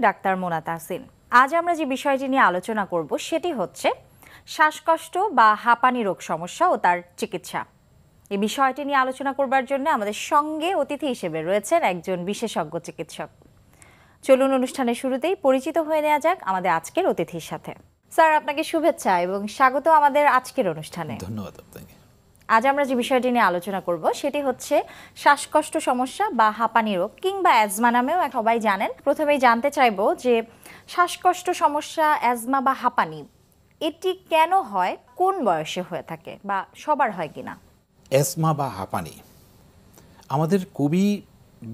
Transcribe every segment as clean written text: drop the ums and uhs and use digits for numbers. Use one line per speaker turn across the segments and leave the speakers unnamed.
Doctor Mona Tahsin. আজ আমরা যে বিষয়টি নিয়ে আলোচনা করব সেটি হচ্ছে শ্বাসকষ্ট বা হাঁপানি রোগ সমস্যা ও তার চিকিৎসা। এই বিষয়টি নিয়ে আলোচনা করবার জন্য আমাদের সঙ্গে অতিথি হিসেবে রয়েছেন একজন বিশেষজ্ঞ চিকিৎসক। চলুন অনুষ্ঠানের শুরুতেই পরিচিত হয়ে নেওয়া যাক আমাদের আজকের অতিথির সাথে। স্যার, আপনাকে শুভেচ্ছা এবং স্বাগত আমাদের আজকের অনুষ্ঠানে।
ধন্যবাদ আপনাকে।
আজ আমরা যে বিষয়টি নিয়ে আলোচনা করব সেটি হচ্ছে শ্বাসকষ্ট সমস্যা বা হাঁপানি রোগ কিংবা অ্যাজমা নামেও সবাই জানেন। প্রথমেই জানতে চাইবো যে শ্বাসকষ্ট সমস্যা, অ্যাজমা বা হাঁপানি এটি কেন হয়, কোন বয়সে হয়ে থাকে বা সবার হয় কিনা?
অ্যাজমা বা হাঁপানি আমাদের খুবই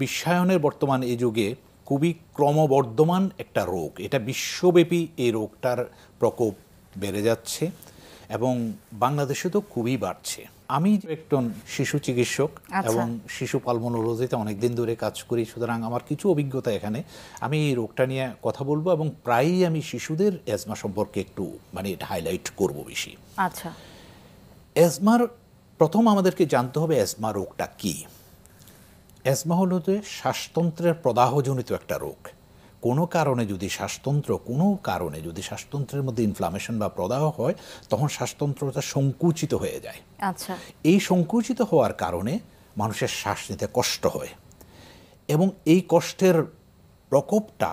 বিশ্বায়নের বর্তমান এই যুগে খুবই ক্রমবর্ধমান একটা রোগ। এটা বিশ্বব্যাপী এই রোগটার প্রকোপ বেড়ে যাচ্ছে এবং বাংলাদেশে তো খুবই বাড়ছে। আমি একজন শিশু চিকিৎসক এবং শিশু পালমোনোলজিতে অনেকদিন ধরে কাজ করি, সুতরাং আমার কিছু অভিজ্ঞতা এখানে। আমি এই রোগটা নিয়ে কথা বলবো এবং প্রায়ই আমি শিশুদের অ্যাজমা সম্পর্কে একটু হাইলাইট করব বেশি।
আচ্ছা,
অ্যাজমার প্রথম আমাদেরকে জানতে হবে অ্যাজমা রোগটা কি। অ্যাজমা হলো যে শ্বাসতন্ত্রের প্রদাহজনিত একটা রোগ। কোনো কারণে যদি শ্বাসতন্ত্রের মধ্যে ইনফ্লামেশন বা প্রদাহ হয়, তখন শ্বাসতন্ত্রটা সংকুচিত হয়ে যায়।
আচ্ছা,
এই সংকুচিত হওয়ার কারণে মানুষের শ্বাস নিতে কষ্ট হয় এবং এই কষ্টের প্রকোপটা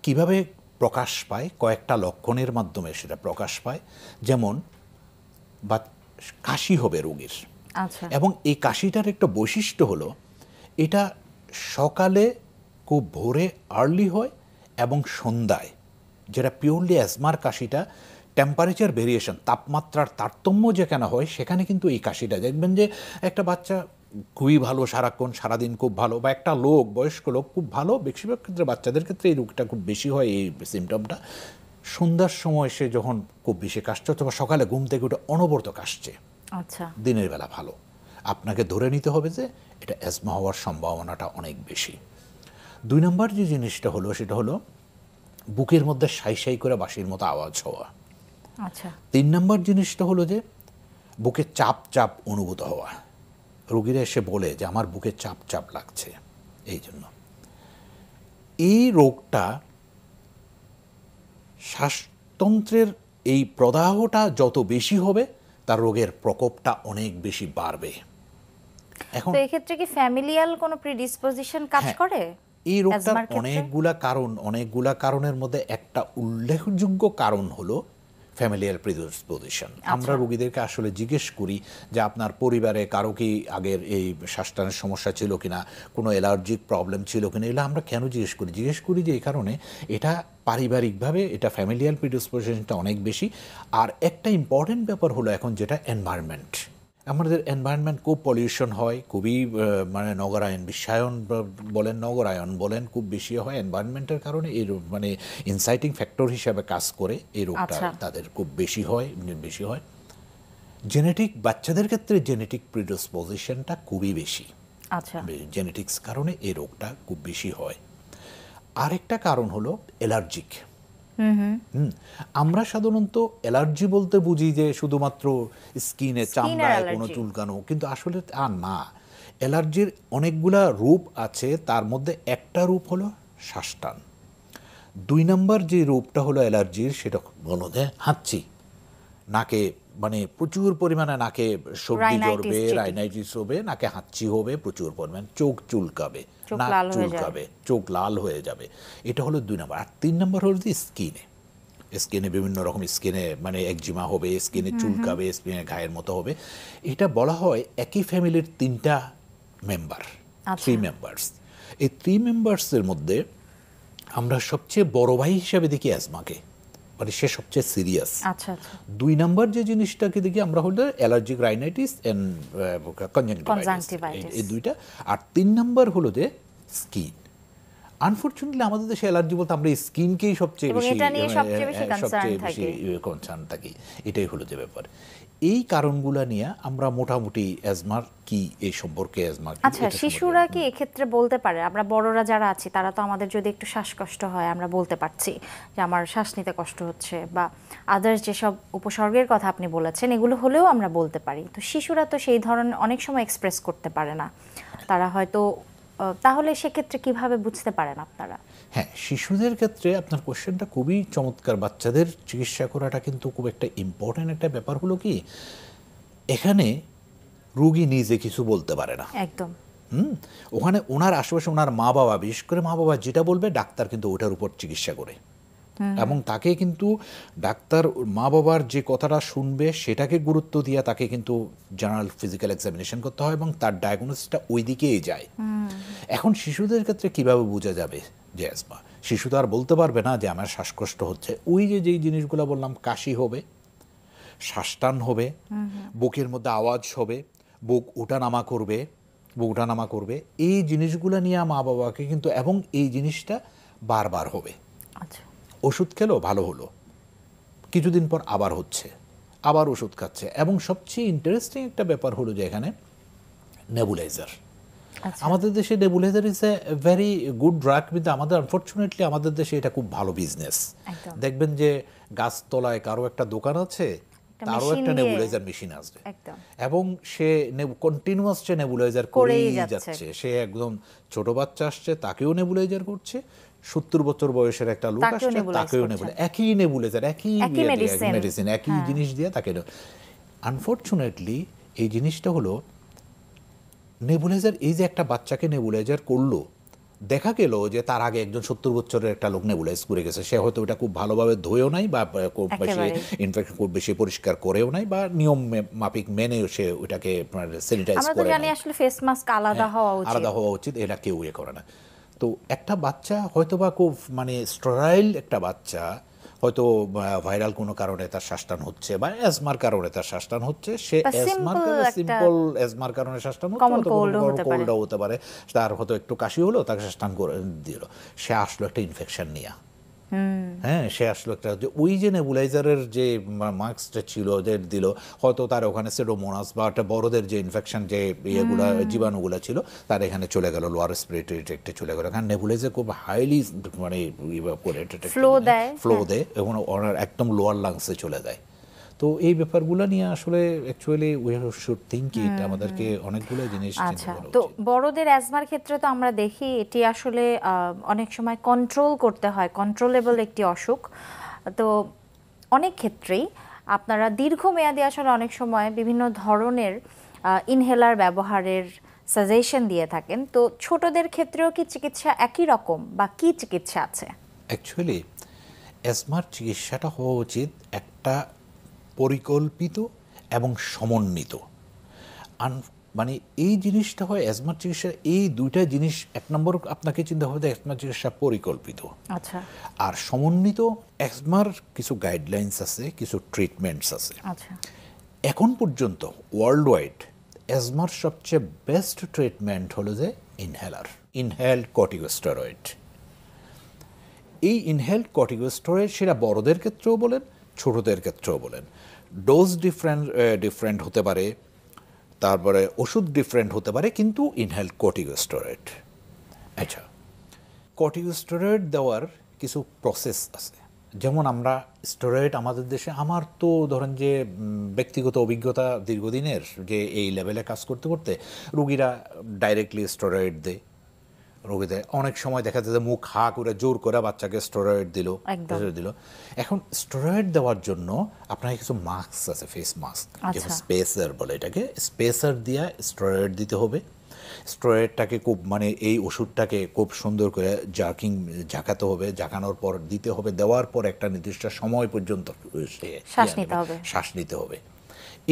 কিভাবে প্রকাশ পায়, কয়েকটা লক্ষণের মাধ্যমে সেটা প্রকাশ পায়। যেমন বা কাশি হবে রোগীর,
আচ্ছা,
এবং এই কাশিটার একটা বৈশিষ্ট্য হলো এটা সকালে খুব ভোরে আর্লি হয় এবং সন্ধ্যায়, যেটা পিওরলি অ্যাজমার কাশিটা টেম্পারেচার ভেরিয়েশন, তাপমাত্রার তারতম্য যেখানে হয় সেখানে কিন্তু এই কাশিটা দেখবেন যে একটা বাচ্চা খুবই ভালো, সারাক্ষণ সারাদিন খুব ভালো, বা একটা লোক, বয়স্ক লোক খুব ভালো, বেশিরভাগ ক্ষেত্রে বাচ্চাদের ক্ষেত্রে এই রোগটা খুব বেশি হয়, এই সিমটমটা। সন্ধ্যার সময় সে যখন খুব বেশি কাশছে অথবা সকালে ঘুম থেকে উঠে অনবরত কাশছে,
আচ্ছা,
দিনের বেলা ভালো, আপনাকে ধরে নিতে হবে যে এটা অ্যাজমা হওয়ার সম্ভাবনাটা অনেক বেশি। 2 নম্বর যে জিনিসটা হলো সেটা হলো বুকের মধ্যে সাই সাই করে বাঁশির মতো আওয়াজ হওয়া।
আচ্ছা,
3 নম্বর জিনিসটা হলো যে বুকে চাপ চাপ অনুভূত হওয়া। রোগীরা এসে বলে যে আমার বুকে চাপ চাপ লাগছে। এই জন্য এই রোগটা, শ্বাসতন্ত্রের এই প্রদাহটা যত বেশি হবে তার রোগের প্রকোপটা অনেক বেশি বাড়বে।
এখন তো এক্ষেত্রে কি ফ্যামিলিয়াল কোনো প্রিডিসপোজিশন কাজ করে?
এই রোগটার অনেকগুলা কারণের মধ্যে একটা উল্লেখযোগ্য কারণ হলো ফ্যামিলিয়াল প্রিডিসপোজিশন। আমরা রোগীদেরকে আসলে জিজ্ঞেস করি যে আপনার পরিবারে কারো কি আগের এই শ্বাসটানের সমস্যা ছিল কিনা, কোনো অ্যালার্জিক প্রবলেম ছিল কিনা। এগুলো আমরা কেন জিজ্ঞেস করি যে এই কারণে এটা পারিবারিকভাবে এটা ফ্যামিলিয়াল প্রিডিসপোজিশনটা অনেক বেশি। আর একটা ইম্পর্টেন্ট ব্যাপার হলো এখন যেটা এনভায়রনমেন্ট। আমাদের এনভায়রনমেন্ট খুব পলিউশন হয়, খুবই নগরায়ন বলেন খুব বেশি হয়। এনভায়রনমেন্টের কারণে এই ইনসাইটিং ফ্যাক্টর হিসাবে কাজ করে এই রোগটা তাদের খুব বেশি হয়। জেনেটিক, বাচ্চাদের ক্ষেত্রে জেনেটিক প্রিডিসপোজিশনটা খুবই বেশি।
আচ্ছা,
জেনেটিক্স কারণে এই রোগটা খুব বেশি হয়। আরেকটা কারণ হলো অ্যালার্জিক। আমরা সাধারণত অ্যালার্জি বলতে বুঝি যে শুধুমাত্র স্কিনে, চামড়ায় কোনো চুলকানো, কিন্তু আসলে আর না। অ্যালার্জির অনেকগুলা রূপ আছে, তার মধ্যে একটা রূপ হলো শ্বাসটান। 2 নম্বর যে রূপটা হলো অ্যালার্জির সেটা হলো যে হাঁচি, নাকে প্রচুর পরিমাণে নাকে সর্দি জ্বরবে, রাইনাইটিস হবে, নাকে হাঁচি হবে প্রচুর পরিমাণ, চোখ চুলকাবে, চোখ লাল হয়ে যাবে। এটা হলো 2 নম্বর। আর 3 নম্বর হলো যে স্কিনে বিভিন্ন রকম একজিমা হবে, স্কিনে চুলকাবে, স্কিনে ঘায়ের মতো হবে। এটা বলা হয় একই ফ্যামিলির 3টা মেম্বার, 3 মেম্বার্স। এই 3 মেম্বার্সের মধ্যে আমরা সবচেয়ে বড় ভাই হিসাবে দেখি অ্যাজমাকে, সে সবচেয়ে সিরিয়াস। 2 নম্বর যে জিনিসটাকে দেখি আমরা হলো অ্যালার্জিক রাইনাইটিস এন্ড কনজাংটিভাইটিস, এই 2টা। আর 3 নম্বর হলো যে স্কিন। আনফরচুনেটলি আমাদের দেশে অ্যালার্জি বলতে আমরা স্কিনকেই সবচেয়ে বেশি কনসার্ন থাকি। এটাই হলো যে ব্যাপার। এই কারণগুলো নিয়ে আমরা মোটামুটি অ্যাজমার কি এই সম্পর্কে
আচ্ছা, শিশুরা কি এক্ষেত্রে বলতে পারে? আমরা বড়রা যারা আছি তারা তো আমাদের যদি একটু শ্বাসকষ্ট হয় আমরা বলতে পারছি যে আমার শ্বাস নিতে কষ্ট হচ্ছে, বা আদার্স যেসব উপসর্গের কথা আপনি বলেছেন এগুলো হলেও আমরা বলতে পারি। তো শিশুরা তো সেই ধরনের অনেক সময় এক্সপ্রেস করতে পারে না, তারা হয়তো তাহলে সেক্ষেত্রে কিভাবে বুঝতে পারেন আপনারা?
হ্যাঁ, শিশুদের ক্ষেত্রে আপনার কোশ্চেনটা খুবই চমৎকার। বাচ্চাদের চিকিৎসা করাটা কিন্তু খুব একটা ইম্পর্টেন্ট একটা ব্যাপার। হলো কি, এখানে রুগী নিজে কিছু বলতে পারে না।
একদম।
ওখানে ওনার আশেপাশে ওনার মা বাবা, বিশেষ করে মা বাবা যেটা বলবে ডাক্তার কিন্তু ওটার উপর চিকিৎসা করে, এবং তাকে কিন্তু ডাক্তার মা বাবার যে কথাটা শুনবে সেটাকে গুরুত্ব দিয়ে তাকে কিন্তু জেনারেল ফিজিক্যাল এক্সামিনেশন করতে হয় এবং তার ডায়াগনোসিসটা ওই দিকেই যায়। এখন শিশুদের ক্ষেত্রে কিভাবে বোঝা যাবে যে অ্যাজমা? শিশু তো আর বলতে পারবে না যে আমার শ্বাসকষ্ট হচ্ছে। ওই যে যেই জিনিসগুলো বললাম, কাশি হবে, শ্বাসটান হবে, বুকের মধ্যে আওয়াজ হবে, বুক ওঠানামা করবে, এই জিনিসগুলো নিয়ে মা বাবাকে কিন্তু, এবং এই জিনিসটা বারবার হবে।
আচ্ছা।
ওষুধ খেলো, ভালো হলো, কিছুদিন পর আবার হচ্ছে, আবার ওষুধ খাচ্ছে। এবং সবচেয়ে ইন্টারেস্টিং একটা ব্যাপার হলো যে এখানে নেবুলাইজার। আমাদের দেশে nebuliser is a very good drug, কিন্তু আমাদের আনফর্চুনেটলি আমাদের দেশে এটা খুব ভালো বিজনেস। দেখবেন যে গাছতলায় কারো একটা দোকান আছে, তারও একটা নেবুলাইজার মেশিন আসবে, এবং সে কন্টিনিউয়াস নেবুলাইজার করেই যাচ্ছে। সে একদম ছোট বাচ্চা আসছে, তাকেও নেবুলাইজার করছে, 70 বছর বয়সের একটা লোক আসছে, তাকেও নেবুলাইজার, একই নেবুলাইজার, একই মেডিসিন, একই জিনিস দিয়ে তাকে। আনফর্চুনেটলি এই জিনিসটা হলো নেবুলাইজার, এই যে একটা বাচ্চাকে নেবুলাইজার করলো, দেখা গেল যে তার আগে একজন 70 বছরের একটা লোক নেবুলাইজ করে গেছে। সে হয়তো এটা খুব ভালোভাবে ধুয়েও নাই, বা খুব বেশি ইনফেকশন খুব বেশি পরিষ্কার করেও নাই, বা নিয়ম মাফিক মেনেও সে ওটাকে স্যানিটাইজ করে।
আমরা তো জানি আসলে ফেস মাস্ক আলাদা হওয়া উচিত,
এটা কেউ করে না। তো একটা বাচ্চা হয়তো বা খুব স্টেরাইল একটা বাচ্চা, হয়তো ভাইরাল কোনো কারণে তার শ্বাসটান হচ্ছে, বা অ্যাজমার কারণে তার শ্বাসটান হচ্ছে, সে সিম্পল অ্যাজমার কারণে শ্বাসটান হচ্ছে, কোল্ডও হতে পারে, তার হয়তো একটু কাশি হলো, তাকে শ্বাসটান করে দিল, সে আসলো একটা ইনফেকশন নিয়ে। হ্যাঁ, সে আসলো একটা, যে ওই যে নেবুলাইজারের যে মাস্কটা ছিল, যে দিল, হয়তো তার ওখানে সেডোমোনাস বা একটা বড়দের যে ইনফেকশন, যে ইয়েগুলা জীবাণুগুলো ছিল, তার এখানে চলে গেল, লোয়ার রেসপিরেটরি ট্র্যাক্টে চলে গেল। কারণ নেবুলাইজার খুব হাইলি ফ্লো দেয়, এবং ওনার একদম লোয়ার লাংসে চলে যায়। তো এই ব্যাপারগুলো নিয়ে আসলে অ্যাকচুয়ালি উই শুড থিংক ইট, আমাদেরকে অনেকগুলো জিনিস চিন্তা করা উচিত।
তো বড়দের অ্যাজমার ক্ষেত্রে তো আমরা দেখি এটি আসলে অনেক সময় কন্ট্রোল করতে হয়, কন্ট্রোলেবল একটি অসুখ। তো অনেক ক্ষেত্রেই আপনারা দীর্ঘমেয়াদী আসলে অনেক সময় বিভিন্ন ধরনের ইনহেলার ব্যবহারের সাজেশন দিয়ে থাকেন। তো ছোটদের ক্ষেত্রেও কি চিকিৎসা একই রকম, বা কি চিকিৎসা আছে?
অ্যাকচুয়ালি অ্যাজমার চিকিৎসাটা হওয়া উচিত একটা পরিকল্পিত এবং সমন্বিত। এই জিনিসটা হয় অ্যাজমার চিকিৎসা, এই দুইটা জিনিস। এক নম্বর আপনাকে চিন্তা হবে অ্যাজমার চিকিৎসা পরিকল্পিত,
আচ্ছা,
আর সমন্বিত। অ্যাজমার কিছু গাইডলাইন্স আছে, কিছু ট্রিটমেন্টস আছে।
আচ্ছা,
এখন পর্যন্ত ওয়ার্ল্ড ওয়াইড অ্যাজমার সবচেয়ে বেস্ট ট্রিটমেন্ট হলো যে ইনহেলড কর্টিকোস্টেরয়েড। এই ইনহেলড কর্টিকোস্টেরয়েড, সেটা বড়দের ক্ষেত্রেও বলেন, ছোটদের ক্ষেত্রেও বলেন, ডোজ ডিফারেন্ট হতে পারে, তারপরে ওষুধ ডিফারেন্ট হতে পারে, কিন্তু ইনহেলড কর্টিকোস্টেরয়েড। আচ্ছা, কর্টিকোস্টেরয়েড দেওয়ার কিছু প্রসেস আছে। যেমন আমরা স্টেরয়েড আমাদের দেশে, আমার তো ধরেন যে ব্যক্তিগত অভিজ্ঞতা দীর্ঘদিনের, যে এই লেভেলে কাজ করতে করতে রুগীরা ডাইরেক্টলি স্টেরয়েড দেয়। রোগীদের অনেক সময় দেখা যায় যে মুখ হা করে জোর করে বাচ্চাকে স্টেরয়েড দিল। এখন স্টেরয়েড দেওয়ার জন্য আপনার কিছু মাস্ক আছে, ফেস মাস্ক, যেমন স্পেসার বলে এটাকে, স্পেসার দিয়ে স্টেরয়েড দিতে হবে। স্টেরয়েডটাকে খুব এই ওষুধটাকে খুব সুন্দর করে ঝাঁকাতে হবে, ঝাঁকানোর পর দিতে হবে, দেওয়ার পর একটা নির্দিষ্ট সময় পর্যন্ত শ্বাস নিতে হবে।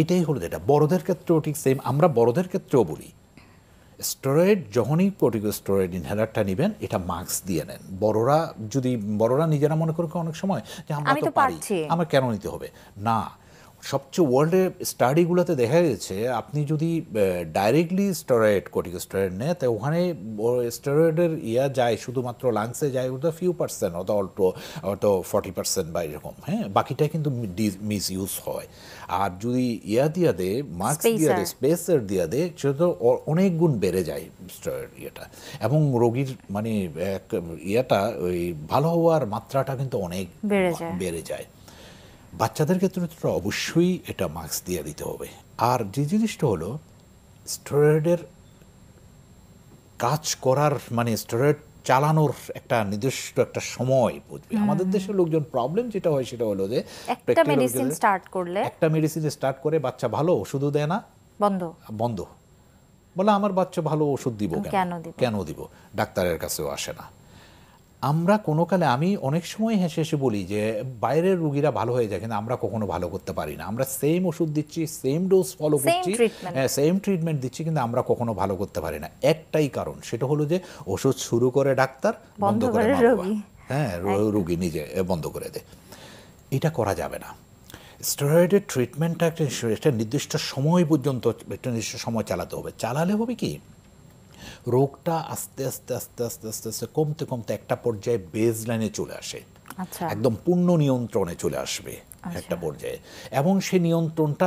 এটাই হলো যেটা বড়দের ক্ষেত্রেও ঠিক সেম। আমরা বড়দের ক্ষেত্রেও বলি স্টেরয়েড, যখনই কর্টিকোস্টেরয়েড ইনহেলারটা নেবেন, এটা মাস্ক দিয়ে নেন। বড়রা নিজেরা মনে করে অনেক সময় যে আমরা তো পারি, আমার কেন নিতে হবে না। সবচেয়ে ওয়ার্ল্ডের স্টাডিগুলোতে দেখা গেছে, আপনি যদি ডাইরেক্টলি কর্টিকোস্টেরয়েড নেয়, তো ওখানে স্টেরয়েডের যায় শুধুমাত্র লাংসে যায়, ওটা ফিউ পার্সেন্ট, অত 40% বা এরকম। হ্যাঁ, বাকিটা কিন্তু মিস ইউজ হয়। আর যদি দিয়ে দে, মাস্ক দিয়ে দে, স্পেসার দিয়ে দে, সেটা অনেক গুণ বেড়ে যায় স্টেরয়েড এবং রোগীর ওই ভালো হওয়ার মাত্রাটা কিন্তু অনেক বেড়ে যায়। বাচ্চাদের ক্ষেত্রে তো অবশ্যই এটা মাস্ক দিয়ে দিতে হবে। আর যে জিনিসটা হলো স্টেরয়েডের কাজ করার মানে স্টেরয়েড চালানোর একটা নির্দিষ্ট একটা সময় বুঝবে। আমাদের দেশের লোকজন প্রবলেম যেটা হয় সেটা হলো যে
একটা মেডিসিন স্টার্ট করলে,
একটা মেডিসিন স্টার্ট করে বাচ্চা ভালো ওষুধও দেয় না, বন্ধ বলে আমার বাচ্চা ভালো ওষুধ দিব কেন দিব, ডাক্তারের কাছেও আসে না। আমরা কোনো কালে আমি অনেক সময় হেসে হেসে বলি যে বাইরের রুগীরা ভালো হয়ে যায় কিন্তু আমরা কখনো ভালো করতে পারি না। আমরা সেম ওষুধ দিচ্ছি, সেম ডোজ ফলো করছি, সেম ট্রিটমেন্ট দিচ্ছি, কিন্তু আমরা কখনো ভালো করতে পারি না। একটাই কারণ, সেটা হলো যে ওষুধ শুরু করে ডাক্তার, বন্ধ করে রুগী নিজে বন্ধ করে দেয়। এটা করা যাবে না। স্টেরয়েডের ট্রিটমেন্টটা একটা নির্দিষ্ট সময় পর্যন্ত, একটা নির্দিষ্ট সময় চালাতে হবে। চালালে হবে কি, রোগটা আস্তে আস্তে আস্তে আস্তে আস্তে আস্তে কমতে কমতে একটা পর্যায়ে বেজ লাইনে চলে আসে, একদম পূর্ণ নিয়ন্ত্রণে চলে আসবে একটা পর্যায়ে। এবং সেই নিয়ন্ত্রণটা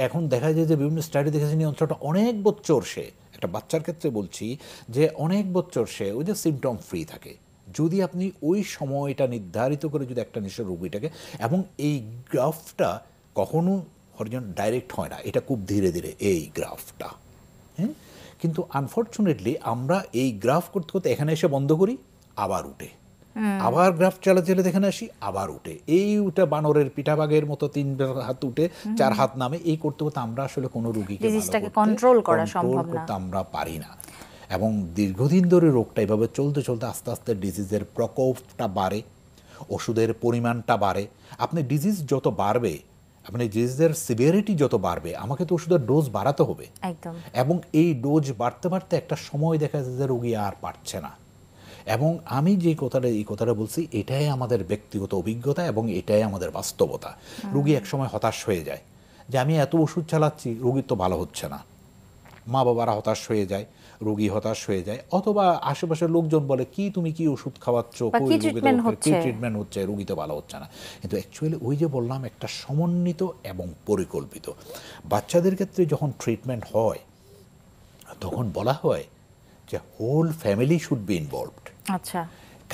এখন দেখা যায় যে বিভিন্ন স্টাডি দেখেছে নিয়ন্ত্রণটা অনেক বছর, সে একটা বাচ্চার ক্ষেত্রে বলছি যে অনেক বছর সে ওই যে সিমটম ফ্রি থাকে, যদি আপনি ওই সময়টা নির্ধারিত করে যদি একটা নিশ্চয় রোগীটাকে, এবং এই গ্রাফটা কখনো হরিজন ডাইরেক্ট হয় না, এটা খুব ধীরে ধীরে এই গ্রাফটা। হ্যাঁ, কিন্তু আনফর্চুনেটলি আমরা এই গ্রাফ করতে করতে এখানে এসে বন্ধ করি, আবার উঠে, আবার গ্রাফ চালাতে চালাতে এখানে আসি, আবার উঠে, এই উঠে বানরের পিঠাবাগের মতো 3 হাত উঠে 4 হাত নামে, এই করতে করতে আমরা আসলে কোনো রোগীকে
কন্ট্রোল করা সম্ভব না,
আমরা পারি না। এবং দীর্ঘদিন ধরে রোগটা এভাবে চলতে চলতে আস্তে আস্তে ডিজিজের প্রকোপটা বাড়ে, ওষুধের পরিমাণটা বাড়ে। আপনি ডিজিজ যত বাড়বে, আপনি ডিজিজের সিভিয়ারিটি যত বাড়বে, আমাকে তো ওষুধের ডোজ বাড়াতে হবে
একদম।
এবং এই ডোজ বাড়তে বাড়তে একটা সময় দেখা যায় যে রোগী আর পারছে না। এবং আমি যে এই কথাটা বলছি, এটাই আমাদের ব্যক্তিগত অভিজ্ঞতা এবং এটাই আমাদের বাস্তবতা। রোগী একসময় হতাশ হয়ে যায় যে আমি এত ওষুধ চালাচ্ছি, রোগীর তো ভালো হচ্ছে না। মা বাবারা হতাশ হয়ে যায়, রোগী হতাশ হয়ে যায়, অথবা আশেপাশের লোকজন বলে কি তুমি কি ওষুধ খাওয়াচ্ছ, কি ট্রিটমেন্ট হচ্ছে, রোগী তো ভালো হচ্ছে না। কিন্তু অ্যাকচুয়ালি ওই যে বললাম, একটা সমন্বিত এবং পরিকল্পিত। বাচ্চাদের ক্ষেত্রে যখন ট্রিটমেন্ট হয় তখন বলা হয় যে whole family should be involved.
আচ্ছা,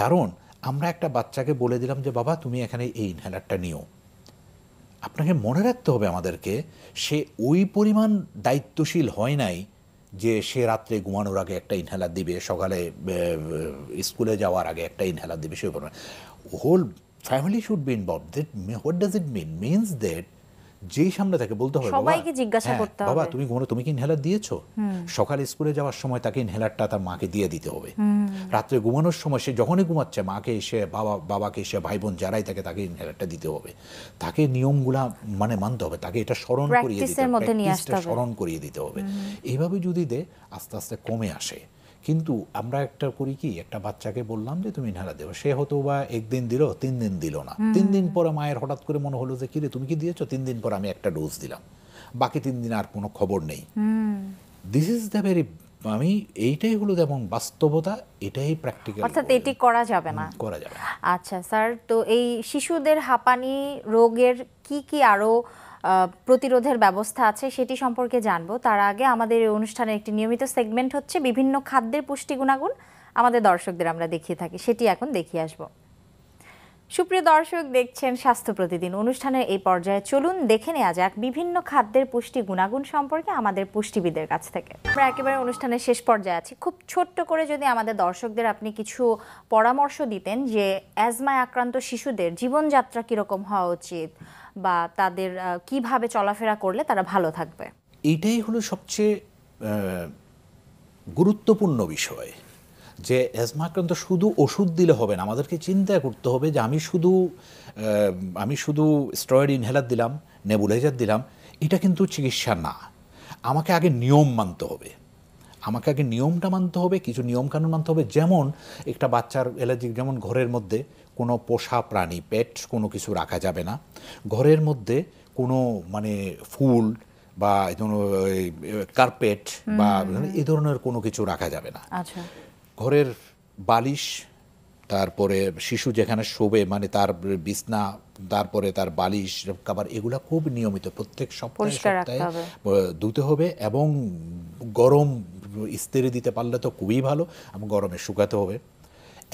কারণ আমরা একটা বাচ্চাকে বলে দিলাম যে বাবা তুমি এখানে এই ইনহেলারটা নিও, আপনাকে মনে রাখতে হবে আমাদেরকে, সে ওই পরিমাণ দায়িত্বশীল হয় নাই যে সে রাত্রে ঘুমানোর আগে একটা ইনহেলার দিবে, সকালে স্কুলে যাওয়ার আগে একটা ইনহেলার দিবে, সে whole family should be involved. What does it mean? Means that যেই সামনে তাকে বলতে হবে,
সবাইকে জিজ্ঞাসা করতে হবে,
বাবা তুমি ঘুমানো, তুমি কি ইনহেলার দিয়েছো? সকালে স্কুলে যাওয়ার সময় তাকে ইনহেলারটা তার মাকে দিয়ে দিতে হবে। রাত্রে ঘুমানোর সময় সে যখনই ঘুমাচ্ছে, মাকে এসে বাবাকে এসে ভাই বোন যারাই তাকে ইনহেলারটা দিতে হবে। তাকে নিয়মগুলা মানে মানতে হবে, তাকে এটা স্মরণ করিয়ে দিতে হবে। এইভাবে যদি আস্তে আস্তে কমে আসে। কিন্তু আমরা একটা করি কি, একটা বাচ্চাকে বললাম যে তুমি ইনহেলার দেবো, সে হয়তো বা 1 দিন দিল, 3 দিন দিল না, 3 দিন পরে মায়ের হঠাৎ করে মনে হলো যে কিরে তুমি কি দিয়েছো? 3 দিন পর আমি একটা ডোজ দিলাম, বাকি 3 দিন আর কোনো খবর নেই। দিস ইজ দ্য ভেরি, আমি এইটাই হলো যেমন বাস্তবতা, এটাই প্র্যাকটিক্যাল,
অর্থাৎ এটি করা যাবে না। আচ্ছা স্যার, তো এই শিশুদের হাঁপানি রোগের কি কি আরো প্রতিরোধের ব্যবস্থা আছে সেটি সম্পর্কে জানবো। তার আগে আমাদের এই অনুষ্ঠানের একটি নিয়মিত সেগমেন্ট হচ্ছে বিভিন্ন খাদ্যের পুষ্টি গুণাগুণ, আমাদের দর্শকদের আমরা দেখিয়ে থাকি, সেটি এখন দেখিয়ে আসবো। সুপ্রিয় দর্শক, দেখছেন স্বাস্থ্য প্রতিদিন অনুষ্ঠানের এই পর্যায়ে চলুন দেখে নেওয়া যাক বিভিন্ন খাদ্যের পুষ্টি গুণাগুণ সম্পর্কে আমাদের পুষ্টিবিদের কাছ থেকে। আমরা একেবারে অনুষ্ঠানের শেষ পর্যায়ে আছি। খুব ছোট্ট করে যদি আমাদের দর্শকদের আপনি কিছু পরামর্শ দিতেন যে অ্যাজমায় আক্রান্ত শিশুদের জীবনযাত্রা কিরকম হওয়া উচিত বা তাদের কিভাবে চলাফেরা করলে তারা ভালো থাকবে।
এইটাই হলো সবচেয়ে গুরুত্বপূর্ণ বিষয়, যে অ্যাজমা আক্রান্ত শুধু ওষুধ দিলে হবে না, আমাদেরকে চিন্তা করতে হবে যে আমি শুধু স্টেরয়েড ইনহেলার দিলাম, নেবুলাইজার দিলাম, এটা কিন্তু চিকিৎসা না। আমাকে আগে নিয়ম মানতে হবে, আমাকে আগে নিয়মটা মানতে হবে, কিছু নিয়মকানুন মানতে হবে। যেমন একটা বাচ্চার অ্যালার্জিক, যেমন ঘরের মধ্যে কোনো পোষা প্রাণী, পেট কোনো কিছু রাখা যাবে না, ঘরের মধ্যে কোনো মানে ফুল বা কার্পেট বা এই ধরনের কোনো কিছু রাখা যাবে না।
আচ্ছা,
ঘরের বালিশ, তারপরে শিশু যেখানে শোবে মানে তার বিছনা, তারপরে তার বালিশ কাভার, এগুলা খুব নিয়মিত প্রত্যেক সপ্তাহে ধুতে হবে এবং গরম ইস্ত্রি দিতে পারলে তো খুবই ভালো, এবং গরমে শুকাতে হবে।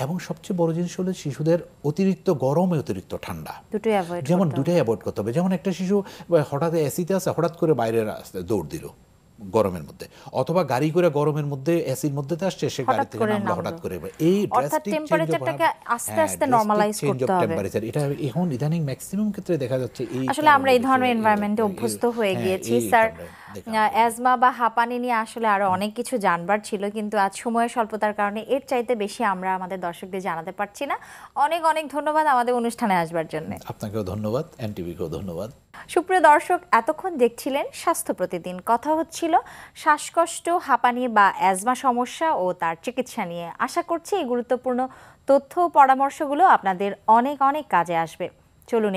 এবং সবচেয়ে বড় জিনিস হলো শিশুদের অতিরিক্ত গরম, অতিরিক্ত ঠান্ডা, দুটোই অ্যাভয়েড করতে হবে। যেমন একটা শিশু হঠাৎ এসিতে আছে, হঠাৎ করে বাইরের দৌড় দিল, গরমের মধ্যে, অথবা গাড়ি করে গরমের মধ্যে এসির মধ্যে আসছে, সে গাড়ি থেকে নামলো হঠাৎ করে, এই
অর্থাৎ টেম্পারেচারটাকে আস্তে আস্তে নরমালাইজ করতে হবে।
এটা এখন ইদানিং ম্যাক্সিমাম ক্ষেত্রে দেখা যাচ্ছে।
আসলে আমরা এই ধরনের এনভায়রনমেন্টে অভ্যস্ত হয়ে গিয়েছি স্যার। অ্যাজমা বা হাঁপানি নিয়ে আসলে আরো অনেক কিছু জানবার ছিল, কিন্তু আজ সময়ের স্বল্পতার কারণে এর চাইতে বেশি আমরা আমাদের দর্শকদের জানাতে পারছি না। অনেক অনেক ধন্যবাদ আমাদের অনুষ্ঠানে আসবার জন্য।
আপনাকেও ধন্যবাদ, এনটিভিকেও ধন্যবাদ।
সুপ্রিয় দর্শক, এতক্ষণ দেখছিলেন স্বাস্থ্য প্রতিদিন। কথা হচ্ছিল শ্বাসকষ্ট, হাঁপানি বা অ্যাজমা সমস্যা ও তার চিকিৎসা নিয়ে। আশা করছি এই গুরুত্বপূর্ণ তথ্য ও পরামর্শগুলো আপনাদের অনেক অনেক কাজে আসবে। চলুন